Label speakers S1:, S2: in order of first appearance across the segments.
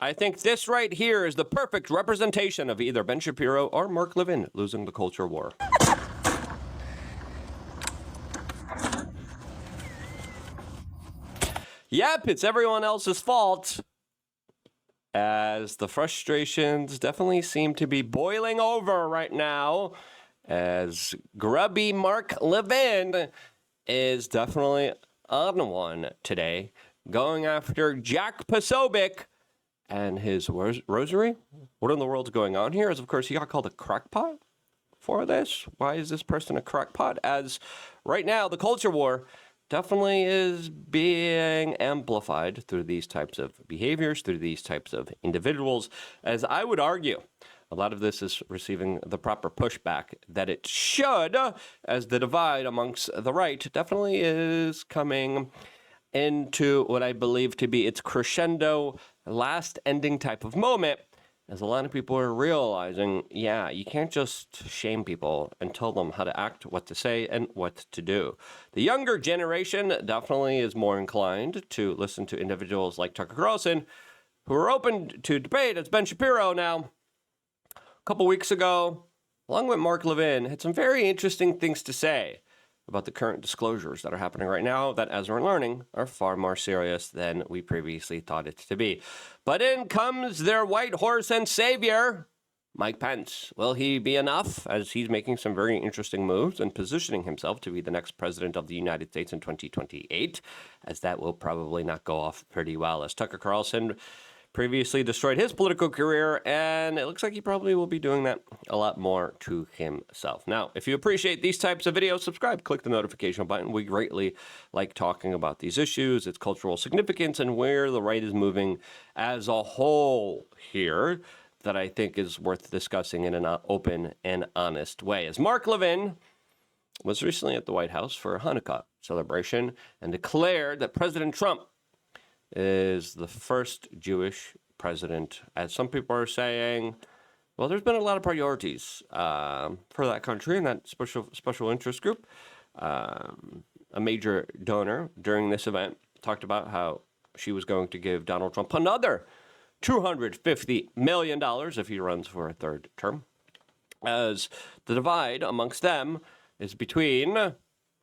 S1: I think this right here is the perfect representation of either Ben Shapiro or Mark Levin losing the culture war. Yep, it's everyone else's fault, as the frustrations definitely seem to be boiling over right now, as grubby Mark Levin is definitely on one today, going after Jack Posobiec and his rosary. What in the world's going on here is, of course, he got called a crackpot for this. Why is this person a crackpot? As right now, the culture war definitely is being amplified through these types of behaviors, through these types of individuals. As I would argue, a lot of this is receiving the proper pushback that it should, as the divide amongst the right definitely is coming into what I believe to be its crescendo, last ending type of moment, as a lot of people are realizing, yeah, you can't just shame people and tell them how to act, what to say, and what to do. The younger generation definitely is more inclined to listen to individuals like Tucker Carlson, who are open to debate, as Ben Shapiro now, a couple weeks ago, along with Mark Levin, had some very interesting things to say about the current disclosures that are happening right now that, as we're learning, are far more serious than we previously thought it to be. But in comes their white horse and savior, Mike Pence. Will he be enough, as he's making some very interesting moves and positioning himself to be the next president of the United States in 2028, as that will probably not go off pretty well, as Tucker Carlson previously destroyed his political career, and it looks like he probably will be doing that a lot more to himself. Now, if you appreciate these types of videos, subscribe, click the notification button. We greatly like talking about these issues, its cultural significance, and where the right is moving as a whole here, that I think is worth discussing in an open and honest way. As Mark Levin was recently at the White House for a Hanukkah celebration and declared that President Trump is the first Jewish president, as some people are saying, well, there's been a lot of priorities for that country and that special interest group. A major donor during this event talked about how she was going to give Donald Trump another $250 million if he runs for a third term, as the divide amongst them is between,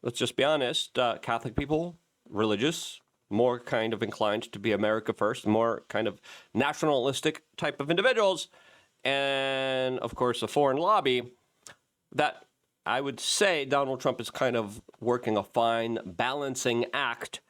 S1: let's just be honest, Catholic people, religious, more kind of inclined to be America first, more kind of nationalistic type of individuals, and, of course, a foreign lobby that I would say Donald Trump is kind of working a fine balancing act,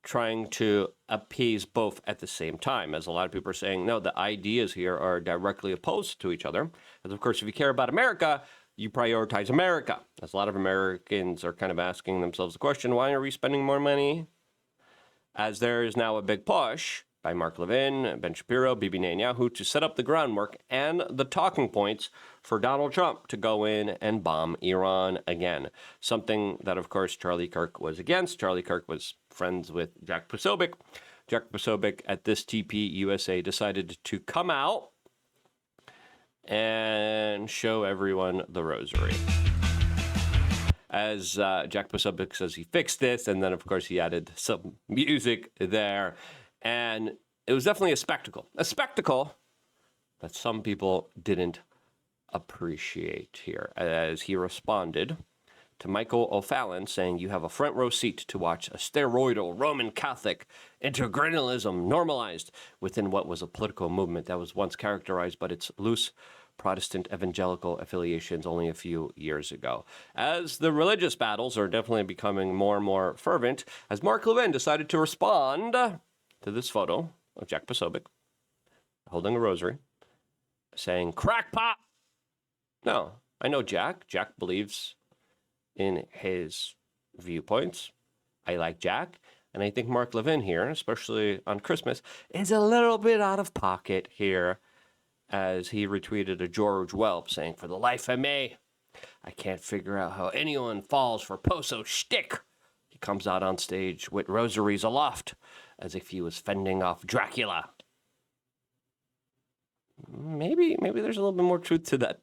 S1: trying to appease both at the same time, as a lot of people are saying, no, the ideas here are directly opposed to each other. As, of course, if you care about America, you prioritize America. As a lot of Americans are kind of asking themselves the question, why are we spending more money? As there is now a big push by Mark Levin, Ben Shapiro, Bibi Netanyahu to set up the groundwork and the talking points for Donald Trump to go in and bomb Iran again. Something that, of course, Charlie Kirk was against. Charlie Kirk was friends with Jack Posobiec. Jack Posobiec at this TP USA decided to come out and show everyone the rosary. As Jack Posobiec says he fixed this, and then, of course, he added some music there. And it was definitely a spectacle that some people didn't appreciate here, as he responded to Michael O'Fallon saying, you have a front row seat to watch a steroidal Roman Catholic integralism normalized within what was a political movement that was once characterized by its loose Protestant evangelical affiliations only a few years ago. As the religious battles are definitely becoming more and more fervent, as Mark Levin decided to respond to this photo of Jack Posobiec holding a rosary, saying, crackpot! No, I know Jack. Jack believes in his viewpoints. I like Jack. And I think Mark Levin here, especially on Christmas, is a little bit out of pocket here, as he retweeted a George Welp saying, for the life of me, I can't figure out how anyone falls for Poso's shtick. He comes out on stage with rosaries aloft, as if he was fending off Dracula. Maybe there's a little bit more truth to that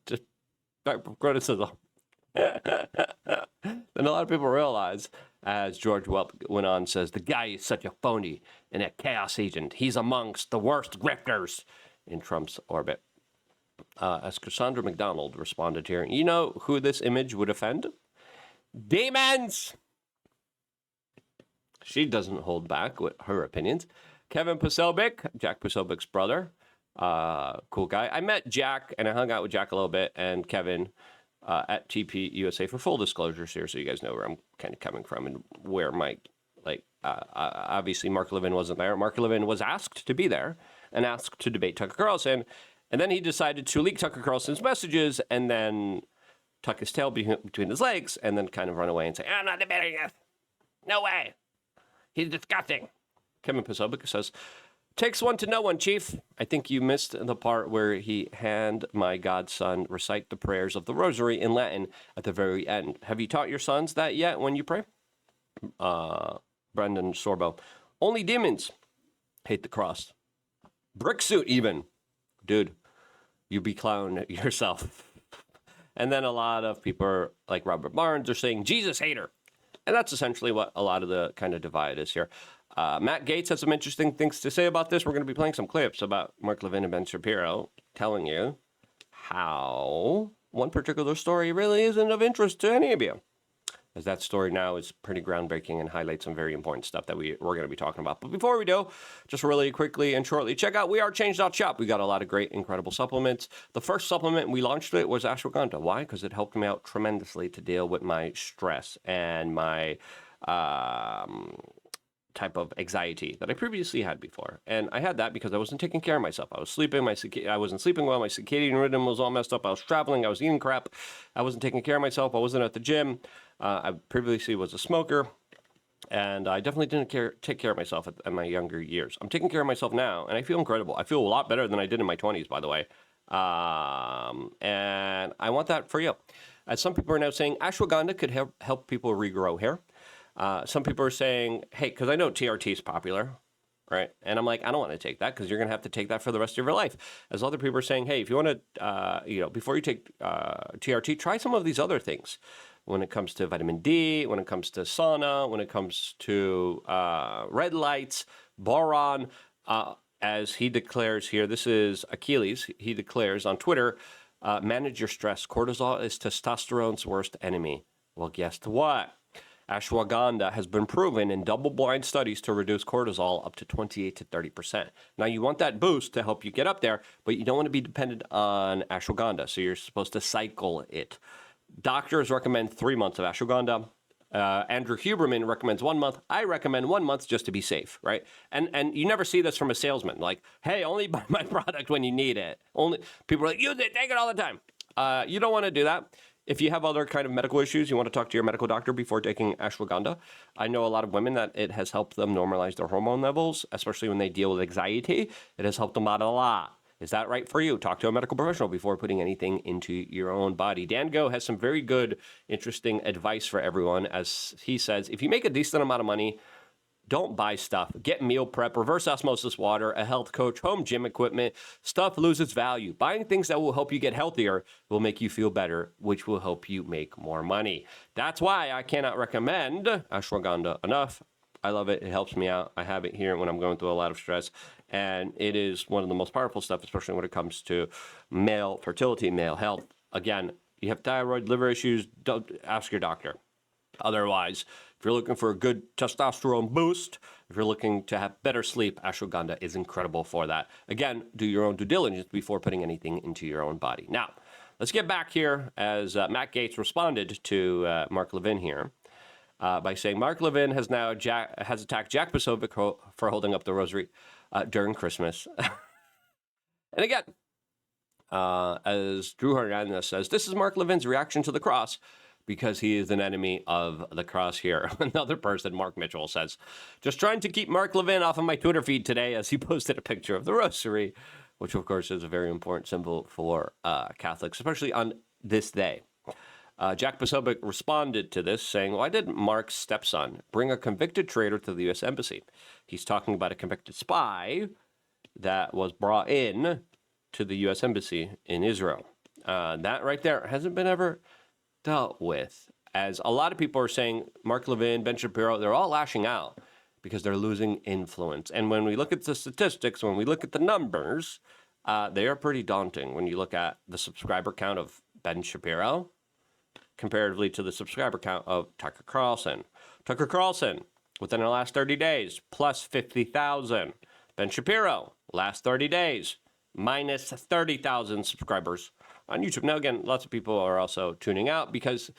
S1: criticism than a lot of people realize, As George went on, says, the guy is such a phony and a chaos agent. He's amongst the worst grifters in Trump's orbit. As Cassandra McDonald responded here, you know who this image would offend? Demons! She doesn't hold back with her opinions. Kevin Posobiec, Jack Posobiec's brother, cool guy. I met Jack, and I hung out with Jack a little bit, and Kevin at TP USA for full disclosures here, so you guys know where I'm kind of coming from and where my, obviously Mark Levin wasn't there. Mark Levin was asked to be there and asked to debate Tucker Carlson, and then he decided to leak Tucker Carlson's messages and then tuck his tail between his legs and then kind of run away and say, I'm not debating it. No way. He's disgusting. Kevin Posobiec says, takes one to know one, Chief. I think you missed the part where he had my godson recite the prayers of the rosary in Latin at the very end. Have you taught your sons that yet when you pray? Brendan Sorbo. Only demons hate the cross. Brick suit even. Dude, you be clown yourself. And then a lot of people like Robert Barnes are saying Jesus hater. And that's essentially what a lot of the kind of divide is here. Matt Gaetz has some interesting things to say about this. We're going to be playing some clips about Mark Levin and Ben Shapiro telling you how one particular story really isn't of interest to any of you. As that story now is pretty groundbreaking and highlights some very important stuff that we're going to be talking about. But before we do, just really quickly and shortly, check out wearechange.shop. We got a lot of great, incredible supplements. The first supplement we launched it was ashwagandha. Why? Because it helped me out tremendously to deal with my stress and my type of anxiety that I previously had before. And I had that because I wasn't taking care of myself. I was sleeping, I wasn't sleeping well, my circadian rhythm was all messed up, I was traveling, I was eating crap, I wasn't taking care of myself, I wasn't at the gym, I previously was a smoker, and I definitely didn't take care of myself at my younger years. I'm taking care of myself now, and I feel incredible. I feel a lot better than I did in my 20s, by the way. And I want that for you. As some people are now saying, ashwagandha could help people regrow hair. Some people are saying, hey, because I know TRT is popular, right? And I'm like, I don't want to take that because you're going to have to take that for the rest of your life. As other people are saying, hey, if you want to, before you take TRT, try some of these other things. When it comes to vitamin D, when it comes to sauna, when it comes to red lights, boron, as he declares here, this is Achilles, he declares on Twitter, manage your stress. Cortisol is testosterone's worst enemy. Well, guess what? Ashwagandha has been proven in double-blind studies to reduce cortisol up to 28 to 30%. Now, you want that boost to help you get up there, but you don't want to be dependent on ashwagandha, so you're supposed to cycle it. Doctors recommend 3 months of ashwagandha. Andrew Huberman recommends 1 month. I recommend 1 month just to be safe, right? And you never see this from a salesman, like, hey, only buy my product when you need it. Only people are like, use it, take it all the time. You don't want to do that. If you have other kind of medical issues, you want to talk to your medical doctor before taking ashwagandha. I know a lot of women that it has helped them normalize their hormone levels, especially when they deal with anxiety. It has helped them out a lot. Is that right for you? Talk to a medical professional before putting anything into your own body. Dan Go has some very good, interesting advice for everyone. As he says, if you make a decent amount of money, don't buy stuff. Get meal prep, reverse osmosis water, a health coach, home gym equipment. Stuff loses value. Buying things that will help you get healthier will make you feel better, which will help you make more money. That's why I cannot recommend ashwagandha enough. I love it. It helps me out. I have it here when I'm going through a lot of stress. And it is one of the most powerful stuff, especially when it comes to male fertility, male health. Again, you have thyroid, liver issues, don't ask your doctor. Otherwise, if you're looking for a good testosterone boost, if you're looking to have better sleep, ashwagandha is incredible for that. Again, do your own due diligence before putting anything into your own body. Now, let's get back here as Matt Gaetz responded to Mark Levin here. By saying Mark Levin has now attacked Jack Posobiec for holding up the rosary during Christmas. And again, as Drew Hernandez says, this is Mark Levin's reaction to the cross because he is an enemy of the cross here. Another person, Mark Mitchell, says, just trying to keep Mark Levin off of my Twitter feed today as he posted a picture of the rosary, which of course is a very important symbol for Catholics, especially on this day. Jack Posobiec responded to this saying, why didn't Mark's stepson bring a convicted traitor to the U.S. Embassy? He's talking about a convicted spy that was brought in to the U.S. Embassy in Israel. That right there hasn't been ever dealt with as a lot of people are saying, Mark Levin, Ben Shapiro, they're all lashing out because they're losing influence. And when we look at the statistics, when we look at the numbers, they are pretty daunting. When you look at the subscriber count of Ben Shapiro comparatively to the subscriber count of Tucker Carlson. Tucker Carlson, within the last 30 days, plus 50,000. Ben Shapiro, last 30 days, minus 30,000 subscribers on YouTube. Now, again, lots of people are also tuning out because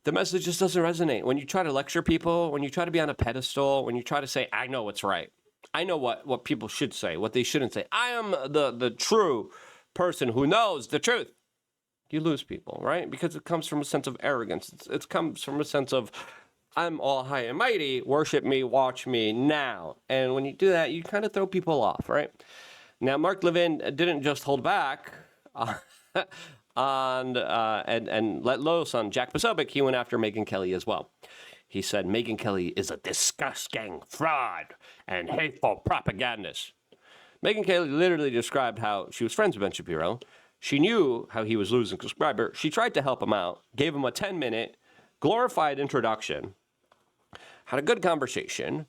S1: the message just doesn't resonate. When you try to lecture people, when you try to be on a pedestal, when you try to say, I know what's right, I know what people should say, what they shouldn't say, I am the true person who knows the truth, you lose people, right? Because it comes from a sense of arrogance. It comes from a sense of, I'm all high and mighty, worship me, watch me now. And when you do that, you kind of throw people off, right? Now, Mark Levin didn't just hold back and let loose on Jack Posobiec. He went after Megyn Kelly as well. He said Megyn Kelly is a disgusting fraud and hateful propagandist. Megyn Kelly literally described how she was friends with Ben Shapiro. She knew how he was losing subscribers. She tried to help him out, gave him a 10-minute glorified introduction, had a good conversation,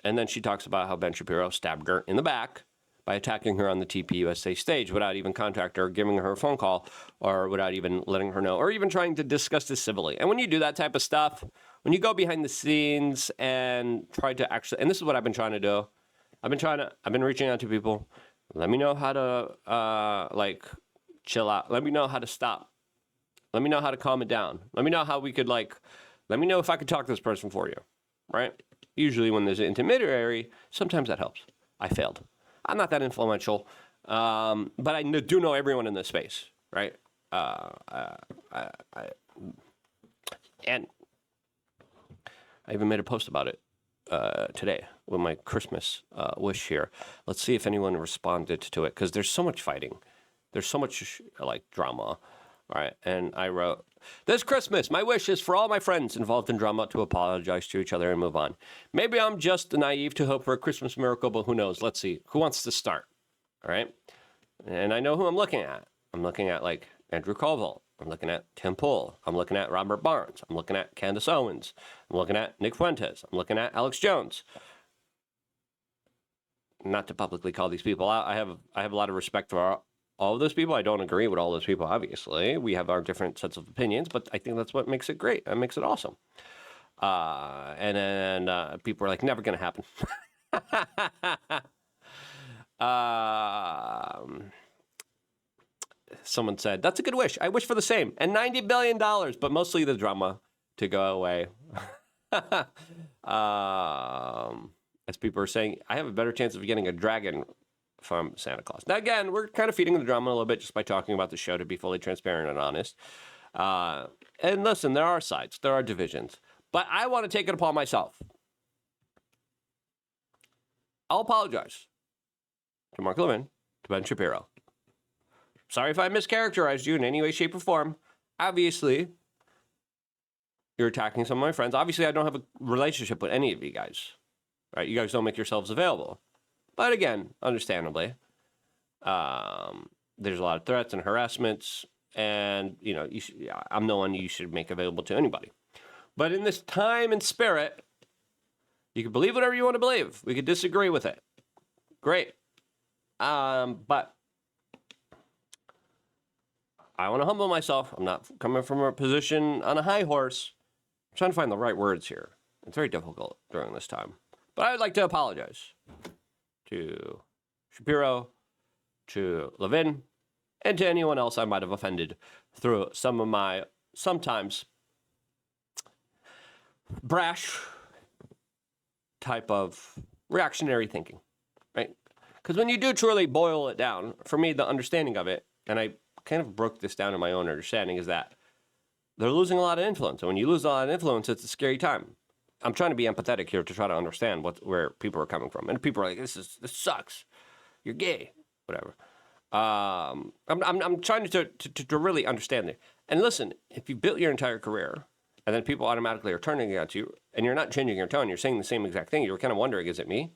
S1: and then she talks about how Ben Shapiro stabbed her in the back by attacking her on the TPUSA stage without even contacting her, giving her a phone call, or without even letting her know, or even trying to discuss this civilly. And when you do that type of stuff, when you go behind the scenes and try to actually, and this is what I've been trying to do, I've been reaching out to people, let me know how to, chill out. Let me know how to stop. Let me know how to calm it down. Let me know how we could, let me know if I could talk to this person for you, right? Usually when there's an intermediary, sometimes that helps. I failed. I'm not that influential, but I do know everyone in this space, right? And I even made a post about it today with my Christmas wish here. Let's see if anyone responded to it, because there's so much fighting. There's so much drama, all right? And I wrote, this Christmas, my wish is for all my friends involved in drama to apologize to each other and move on. Maybe I'm just naive to hope for a Christmas miracle, but who knows? Let's see. Who wants to start, all right? And I know who I'm looking at. I'm looking at, Andrew Colville. I'm looking at Tim Pool. I'm looking at Robert Barnes. I'm looking at Candace Owens. I'm looking at Nick Fuentes. I'm looking at Alex Jones. Not to publicly call these people out. I have a lot of respect for all of those people. I don't agree with all those people, obviously. We have our different sets of opinions, but I think that's what makes it great. That makes it awesome. And then people are like, never going to happen. Someone said, that's a good wish. I wish for the same. And $90 billion, but mostly the drama to go away. As people are saying, I have a better chance of getting a dragon from Santa Claus. Now, again, we're kind of feeding the drama a little bit just by talking about the show, to be fully transparent and honest. And listen, there are sides, there are divisions, but I want to take it upon myself. I'll apologize to Mark Levin, to Ben Shapiro. Sorry if I mischaracterized you in any way, shape, or form. Obviously, you're attacking some of my friends. Obviously, I don't have a relationship with any of you guys. Right? You guys don't make yourselves available. But again, understandably, there's a lot of threats and harassments, and I'm no one you should make available to anybody. But in this time and spirit, you can believe whatever you want to believe. We could disagree with it. Great. But I want to humble myself. I'm not coming from a position on a high horse. I'm trying to find the right words here. It's very difficult during this time. But I would like to apologize to Shapiro, to Levin, and to anyone else I might have offended through some of my sometimes brash type of reactionary thinking, right? Because when you do truly boil it down, for me, the understanding of it, and I kind of broke this down in my own understanding, is that they're losing a lot of influence. And when you lose a lot of influence, it's a scary time. I'm trying to be empathetic here to try to understand where people are coming from. And people are like, this sucks. You're gay. Whatever. I'm trying to really understand it. And listen, if you built your entire career and then people automatically are turning against you and you're not changing your tone, you're saying the same exact thing, you're kind of wondering, is it me?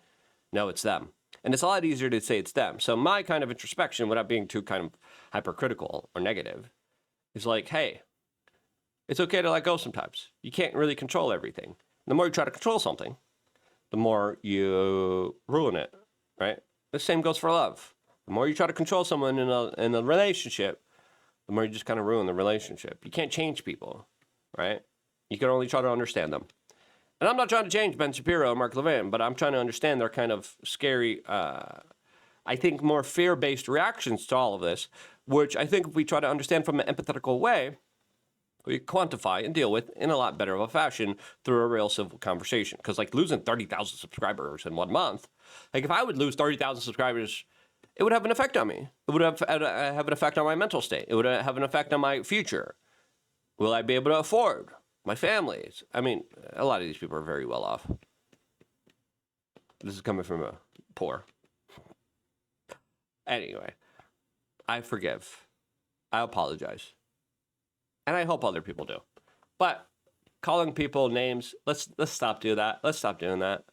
S1: No, it's them. And it's a lot easier to say it's them. So my kind of introspection, without being too kind of hypercritical or negative, is like, hey, It's okay to let go sometimes. You can't really control everything. The more you try to control something, the more you ruin it, right? The same goes for love. The more you try to control someone in a relationship, the more you just kind of ruin the relationship. You can't change people, right? You can only try to understand them. And I'm not trying to change Ben Shapiro or Mark Levin, but I'm trying to understand their kind of scary, I think more fear-based reactions to all of this, which I think if we try to understand from an empathetical way, we quantify and deal with in a lot better of a fashion through a real civil conversation. Because like losing 30,000 subscribers in 1 month, like if I would lose 30,000 subscribers, it would have an effect on me. It would have an effect on my mental state. It would have an effect on my future. Will I be able to afford my families? I mean, a lot of these people are very well off. This is coming from a poor. Anyway, I forgive. I apologize. And I hope other people do. But calling people names, let's stop doing that. Let's stop doing that.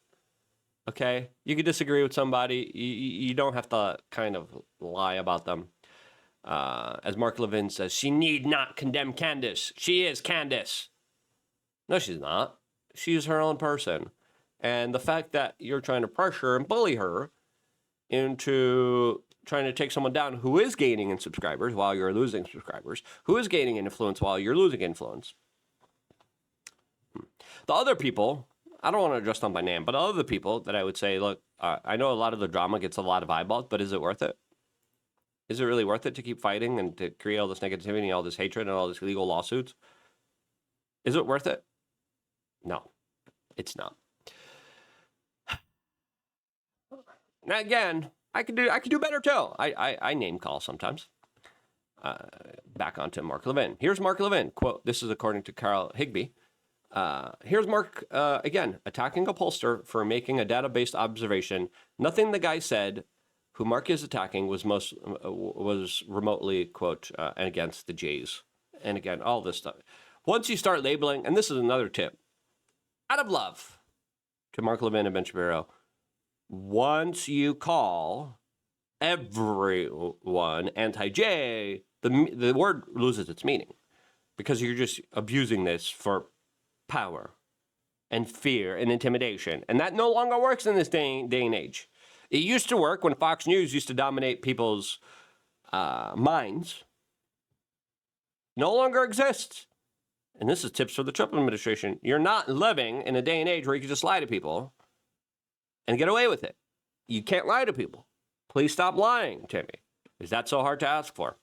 S1: Okay? You can disagree with somebody. You don't have to kind of lie about them. As Mark Levin says, she need not condemn Candace. She is Candace. No, she's not. She's her own person. And the fact that you're trying to pressure and bully her into trying to take someone down who is gaining in subscribers while you're losing subscribers, who is gaining in influence while you're losing influence. The other people, I don't want to address them by name, but other people that I would say, look, I know a lot of the drama gets a lot of eyeballs, but is it worth it? Is it really worth it to keep fighting and to create all this negativity, all this hatred, and all these legal lawsuits? Is it worth it? No, it's not. Now again, I could do better too. I name call sometimes. Back onto Mark Levin. Here's Mark Levin. Quote, this is according to Carl Higbee. Here's Mark, again, attacking a pollster for making a data-based observation. Nothing the guy said, who Mark is attacking, was remotely, quote, against the Jays. And again, all this stuff. Once you start labeling, and this is another tip, out of love to Mark Levin and Ben Shapiro, once you call everyone anti-J, the word loses its meaning because you're just abusing this for power and fear and intimidation. And that no longer works in this day and age. It used to work when Fox News used to dominate people's minds. No longer exists. And this is tips for the Trump administration. You're not living in a day and age where you can just lie to people and get away with it. You can't lie to people. Please stop lying to me. Is that so hard to ask for?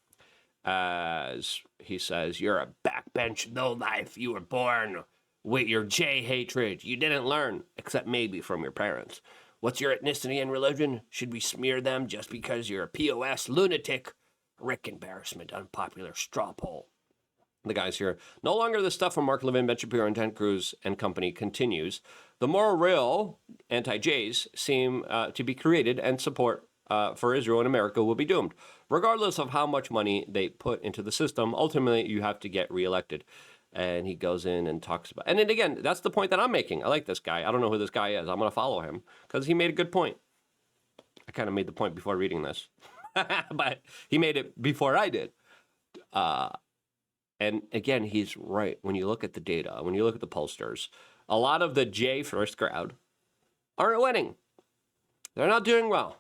S1: As he says, you're a backbench lowlife. You were born with your J hatred. You didn't learn, except maybe from your parents. What's your ethnicity and religion? Should we smear them just because you're a POS lunatic? Rick embarrassment, unpopular straw poll. The guys here. No longer the stuff from Mark Levin, Ben Shapiro, and Ted Cruz and company continues. The more real anti-Jays seem to be created, and support for Israel and America will be doomed. Regardless of how much money they put into the system, ultimately you have to get reelected. And he goes in and talks about, and then again, that's the point that I'm making. I like this guy. I don't know who this guy is. I'm going to follow him because he made a good point. I kind of made the point before reading this, but he made it before I did. And again, he's right. When you look at the data, when you look at the pollsters, a lot of the J first crowd aren't winning. They're not doing well.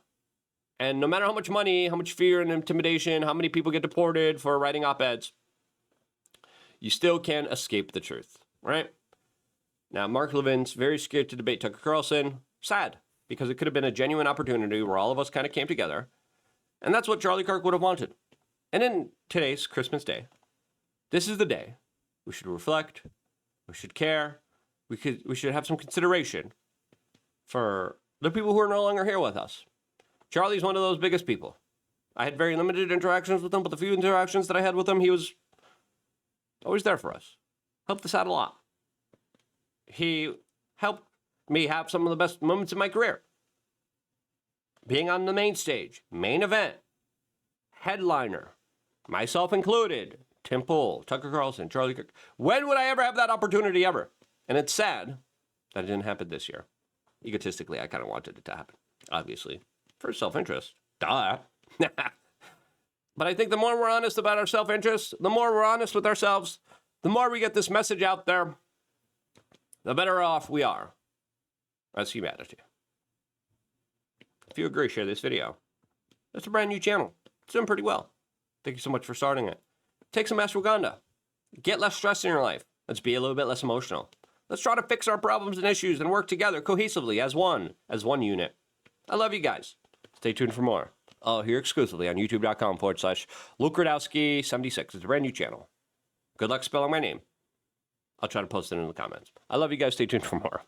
S1: And no matter how much money, how much fear and intimidation, how many people get deported for writing op-eds, you still can't escape the truth, right? Now, Mark Levin's very scared to debate Tucker Carlson. Sad, because it could have been a genuine opportunity where all of us kind of came together. And that's what Charlie Kirk would have wanted. And in today's Christmas Day, this is the day we should reflect, we should care, we should have some consideration for the people who are no longer here with us. Charlie's one of those biggest people. I had very limited interactions with him, but the few interactions that I had with him, he was always there for us. Helped us out a lot. He helped me have some of the best moments in my career. Being on the main stage, main event, headliner, myself included, Tim Pool, Tucker Carlson, Charlie Kirk. When would I ever have that opportunity ever? And it's sad that it didn't happen this year. Egotistically, I kind of wanted it to happen, obviously. For self-interest. Duh. But I think the more we're honest about our self-interest, the more we're honest with ourselves, The more we get this message out there, the better off we are as humanity. If you agree, share this video. It's a brand new channel. It's doing pretty well. Thank you so much for starting it. Take some ashwagandha. Get less stress in your life. Let's be a little bit less emotional. Let's try to fix our problems and issues and work together cohesively as one unit. I love you guys. Stay tuned for more. Here exclusively on youtube.com/Luke Radowski 76. It's a brand new channel. Good luck spelling my name. I'll try to post it in the comments. I love you guys. Stay tuned for more.